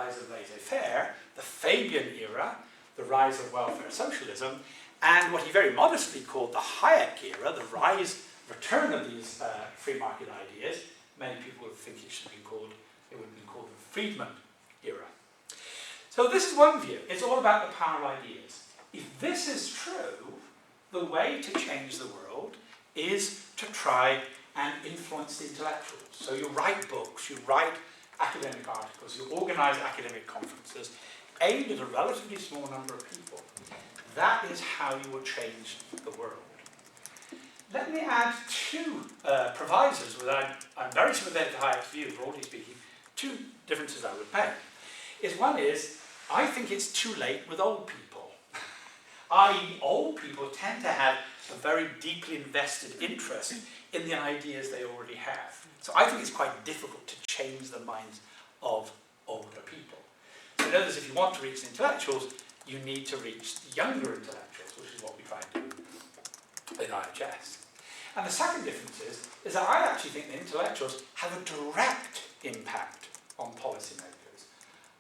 rise of laissez-faire, the Fabian era, the rise of welfare socialism, and what he very modestly called the Hayek era, the return of these free market ideas. Many people would think it would have been called the Friedman era. So this is one view. It's all about the power of ideas. If this is true, the way to change the world is to try and influence the intellectuals. So you write books, you write academic articles, you organize academic conferences aimed at a relatively small number of people. That is how you will change the world. Let me add two provisos, I'm very sympathetic to Hayek's view, broadly speaking, two differences I would make. One is, I think it's too late with old people. I.e., old people tend to have a very deeply invested interest in the ideas they already have. So I think it's quite difficult to change the minds of older people. So notice if you want to reach the intellectuals, you need to reach the younger intellectuals, which is what we try to do in IHS. And the second difference is that I actually think the intellectuals have a direct impact on policymakers.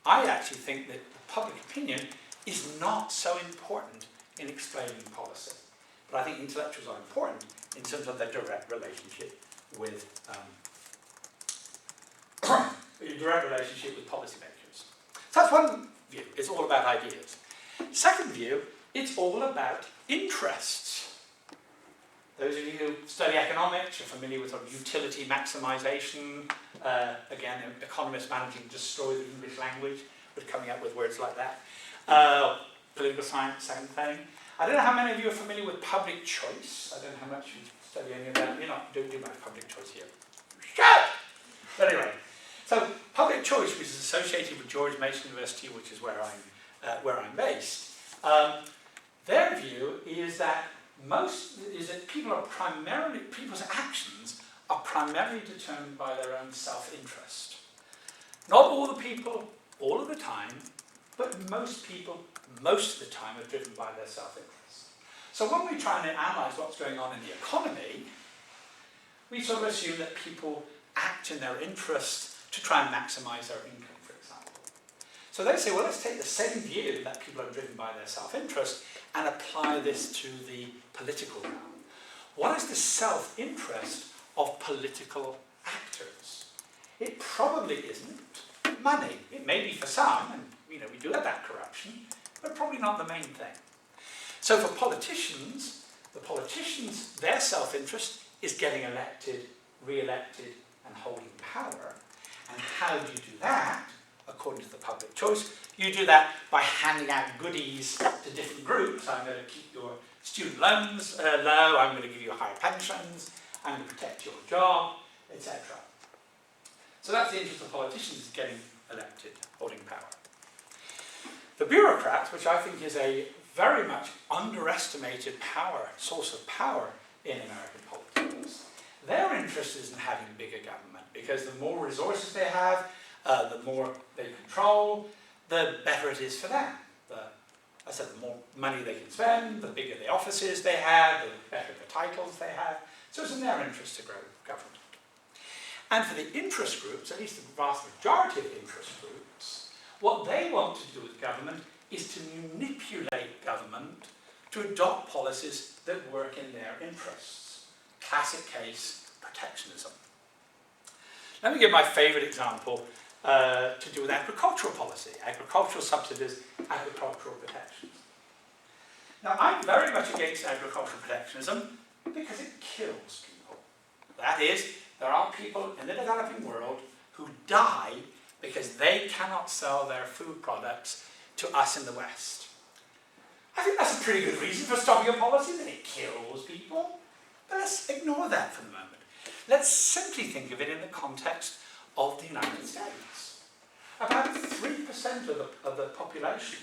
I actually think that public opinion is not so important in explaining policy. But I think intellectuals are important in terms of their direct relationship with policymakers. So that's one view. It's all about ideas. Second view, it's all about interests. Those of you who study economics are familiar with sort of utility maximization. Again, economists managing to destroy the English language, but coming up with words like that. Political science, same thing. I don't know how many of you are familiar with public choice. I don't know how much you study any of that. You're not doing much public choice here. Shut! But anyway, so public choice, which is associated with George Mason University, which is where I'm based. Their view is that people's actions are primarily determined by their own self-interest. Not all the people, all of the time, but most people, most of the time, are driven by their self-interest. So when we try and analyse what's going on in the economy, we sort of assume that people act in their interest to try and maximise their income, for example. So they say, well, let's take the same view that people are driven by their self-interest and apply this to the political realm. What is the self-interest of political actors? It probably isn't money. It may be for some, and we do have that corruption, but probably not the main thing. So for politicians, their self-interest is getting elected, re-elected, and holding power. And how do you do that, according to the public choice? You do that by handing out goodies to different groups. I'm going to keep your student loans low, I'm going to give you higher pensions, I'm going to protect your job, etc. So that's the interest of politicians, getting elected, holding power. The bureaucrats, which I think is a very much underestimated source of power in American politics, their interest is in having bigger government, because the more resources they have, the more they control, the better it is for them. The more money they can spend, the bigger the offices they have, the better the titles they have. So it's in their interest to grow government. And for the interest groups, at least the vast majority of interest groups, what they want to do with government is to manipulate government to adopt policies that work in their interests. Classic case, protectionism. Let me give my favourite example to do with agricultural policy, agricultural subsidies, agricultural protections. Now, I'm very much against agricultural protectionism because it kills people. That is, there are people in the developing world who die because they cannot sell their food products to us in the West. I think that's a pretty good reason for stopping a policy, that it kills people. But let's ignore that for the moment. Let's simply think of it in the context of the United States. About 3% of the population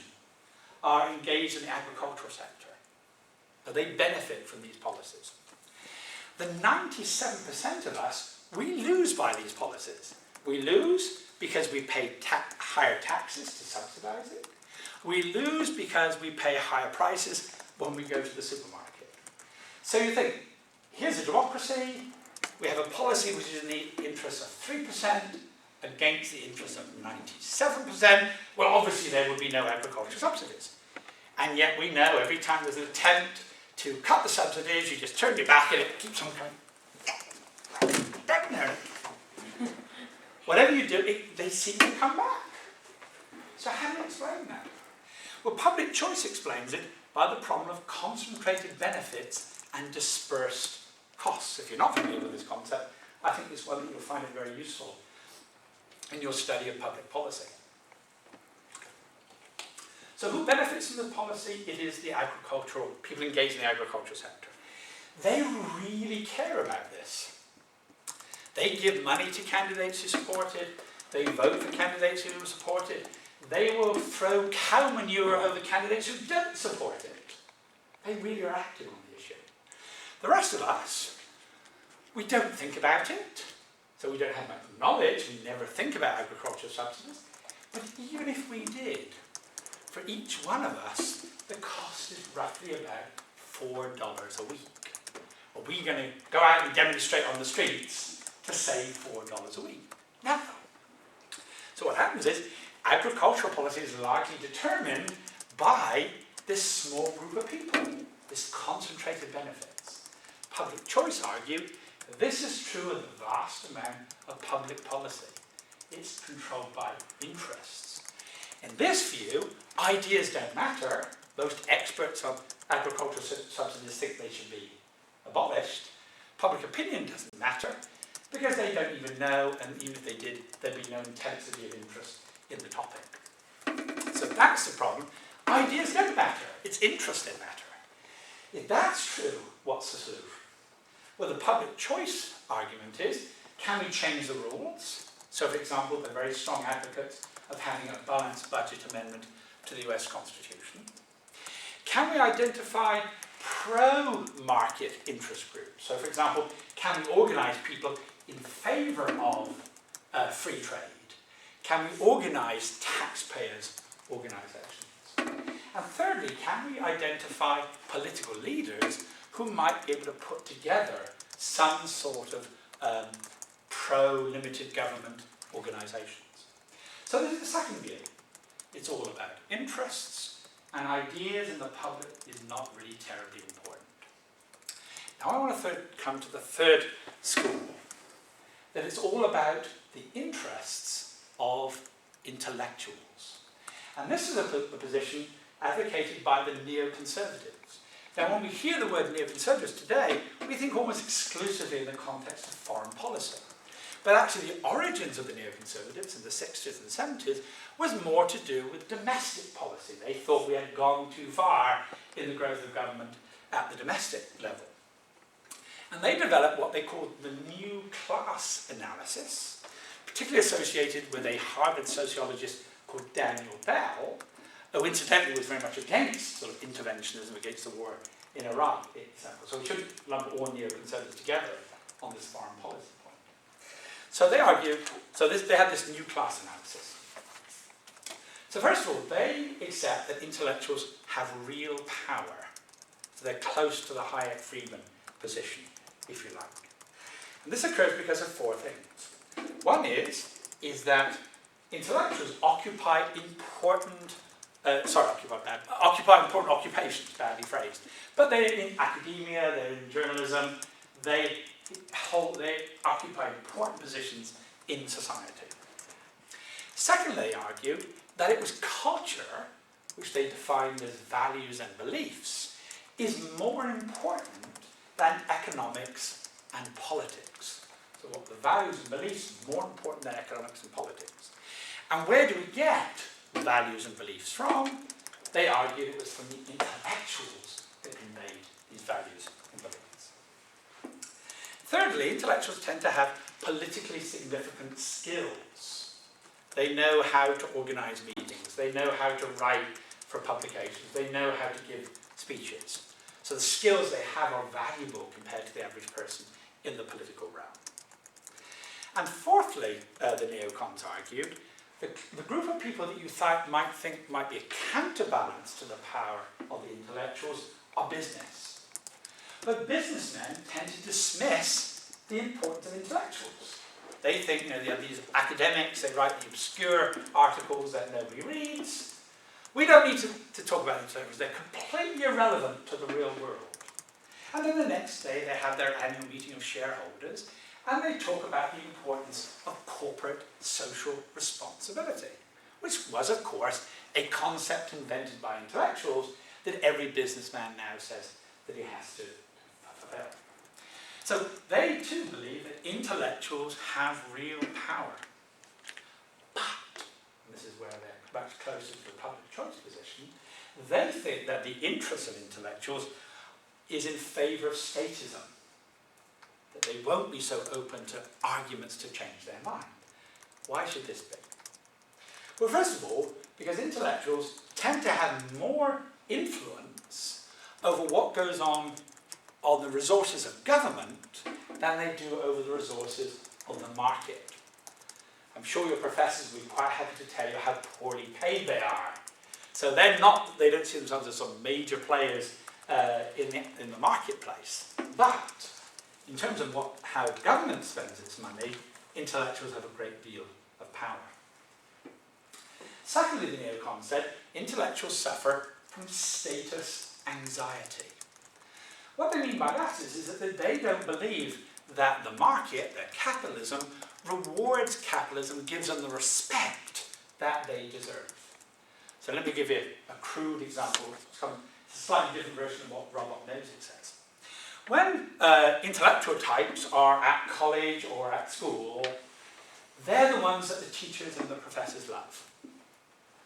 are engaged in the agricultural sector. So they benefit from these policies. The 97% of us, we lose by these policies. We lose because we pay higher taxes to subsidize it. We lose because we pay higher prices when we go to the supermarket. So you think, here's a democracy, we have a policy which is in the interest of 3%, against the interests of 97%, well, obviously there would be no agricultural subsidies. And yet we know every time there's an attempt to cut the subsidies, you just turn your back and it keeps on coming down there. Whatever you do, they seem to come back. So how do you explain that? Well, public choice explains it by the problem of concentrated benefits and dispersed costs. If you're not familiar with this concept, I think it's one that you'll find it very useful in your study of public policy. So who benefits from the policy? It is the agricultural, people engaged in the agricultural sector. They really care about this. They give money to candidates who support it. They vote for candidates who support it. They will throw cow manure over candidates who don't support it. They really are active on the issue. The rest of us, we don't think about it. So we don't have much knowledge. We never think about agricultural subsidies. But even if we did, for each one of us, the cost is roughly about $4 a week. Are we going to go out and demonstrate on the streets to save $4 a week? No. So what happens is, agricultural policy is largely determined by this small group of people, this concentrated benefits. Public choice argue this is true of the vast amount of public policy. It's controlled by interests. In this view, ideas don't matter. Most experts on agricultural subsidies think they should be abolished. Public opinion doesn't matter because they don't even know, and even if they did, there'd be no intensity of interest in the topic. So that's the problem. Ideas don't matter. It's interest that matter. If that's true, what's the solution? Well, the public choice argument is, can we change the rules? So, for example, they're very strong advocates of having a balanced budget amendment to the US Constitution. Can we identify pro-market interest groups? So, for example, can we organise people in favour of free trade? Can we organise taxpayers' organisations? And thirdly, can we identify political leaders who might be able to put together some sort of pro-limited government organisations? So this is the second view. It's all about interests, and ideas in the public is not really terribly important. Now I want to come to the third school, that it's all about the interests of intellectuals. And this is a position advocated by the neoconservatives. Now when we hear the word neoconservatives today, we think almost exclusively in the context of foreign policy. But actually the origins of the neoconservatives in the 60s and 70s was more to do with domestic policy. They thought we had gone too far in the growth of government at the domestic level. And they developed what they called the new class analysis, particularly associated with a Harvard sociologist called Daniel Bell, who incidentally was very much against sort of interventionism, against the war in Iraq, for example. So we shouldn't lump all neoconservatives together on this foreign policy point. So they argued, they had this new class analysis. So first of all, they accept that intellectuals have real power. So they're close to the Hayek Friedman position, if you like. And this occurs because of four things. One is that intellectuals occupy important occupations, badly phrased. But they're in academia, they're in journalism, they occupy important positions in society. Secondly, they argue that it was culture, which they defined as values and beliefs, is more important than economics and politics. So what the values and beliefs is more important than economics and politics. And where do we get values and beliefs from? They argued it was from the intellectuals that made these values and beliefs. Thirdly, intellectuals tend to have politically significant skills. They know how to organise meetings. They know how to write for publications. They know how to give speeches. So the skills they have are valuable compared to the average person in the political realm. And fourthly, the neocons argued, the group of people that you might think might be a counterbalance to the power of the intellectuals are business. But businessmen tend to dismiss the importance of intellectuals. They think, they are these academics, they write the obscure articles that nobody reads. We don't need to talk about intellectuals. They're completely irrelevant to the real world. And then the next day they have their annual meeting of shareholders and they talk about the importance of corporate social responsibility, which was, of course, a concept invented by intellectuals that every businessman now says that he has to fulfill. So they too believe that intellectuals have real power. But, and this is where they're much closer to the public choice position, they think that the interest of intellectuals is in favour of statism, that they won't be so open to arguments to change their mind. Why should this be? Well, first of all, because intellectuals tend to have more influence over what goes on the resources of government than they do over the resources of the market. I'm sure your professors will be quite happy to tell you how poorly paid they are. So they don't see themselves as some major players in the marketplace. But in terms of how government spends its money, intellectuals have a great deal of power. Secondly, the neocons said, intellectuals suffer from status anxiety. What they mean by that is that they don't believe that the market, that capitalism, rewards capitalism, gives them the respect that they deserve. So let me give you a crude example. It's a slightly different version of what Robert Nozick says. When intellectual types are at college or at school, they're the ones that the teachers and the professors love.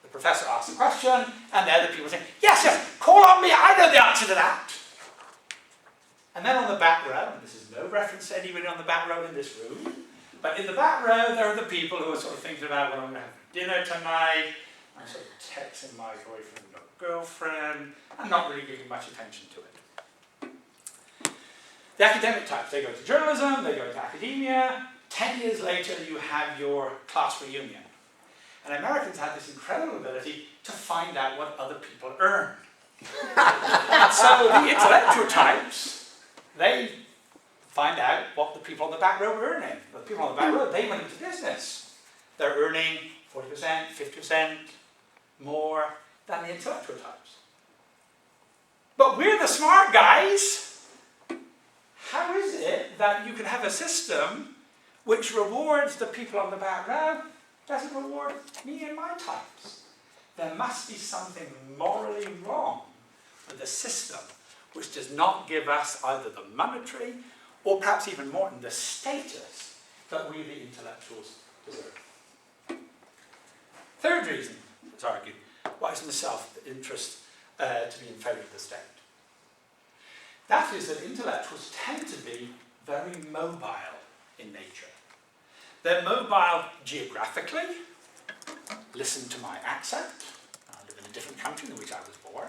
The professor asks a question, and they're the people saying, yes, yes, call on me, I know the answer to that. And then on the back row, and this is no reference to anybody on the back row in this room, but in the back row there are the people who are sort of thinking about what I'm going to have for dinner tonight. I'm sort of texting my boyfriend or girlfriend, and not really giving much attention to it. The academic types, they go to journalism, they go to academia. 10 years later you have your class reunion. And Americans have this incredible ability to find out what other people earn. So the intellectual types, they find out what the people on the back row are earning. The people on the back row, they went into business. They're earning 40%, 50% more than the intellectual types. But we're the smart guys. How is it that you can have a system which rewards the people on the back row, doesn't reward me and my types? There must be something morally wrong with the system which does not give us either the monetary or perhaps even more than the status that we the intellectuals deserve. Third reason, it's argued, why it's in the self-interest to be in favour of the state. That is that intellectuals tend to be very mobile in nature. They're mobile geographically. Listen to my accent. I live in a different country in which I was born.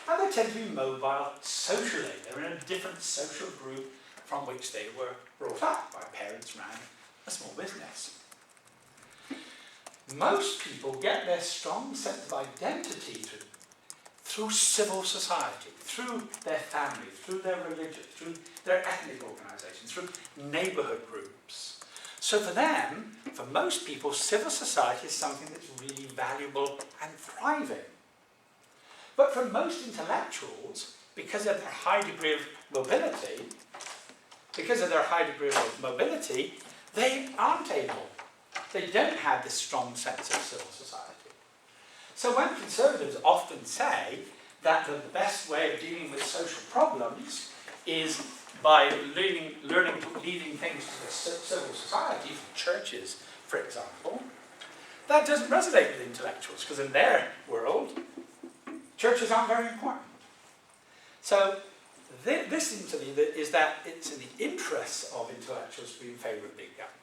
And they tend to be mobile socially. They're in a different social group from which they were brought up. My parents ran a small business. Most people get their strong sense of identity through civil society, through their family, through their religion, through their ethnic organisations, through neighbourhood groups. So for them, for most people, civil society is something that's really valuable and thriving. But for most intellectuals, because of their high degree of mobility, they aren't able. They don't have this strong sense of civil society. So when conservatives often say that the best way of dealing with social problems is by leading things to the civil society, from churches, for example, that doesn't resonate with intellectuals, because in their world, churches aren't very important. So this seems to me is that it's in the interests of intellectuals to be in favour of big government.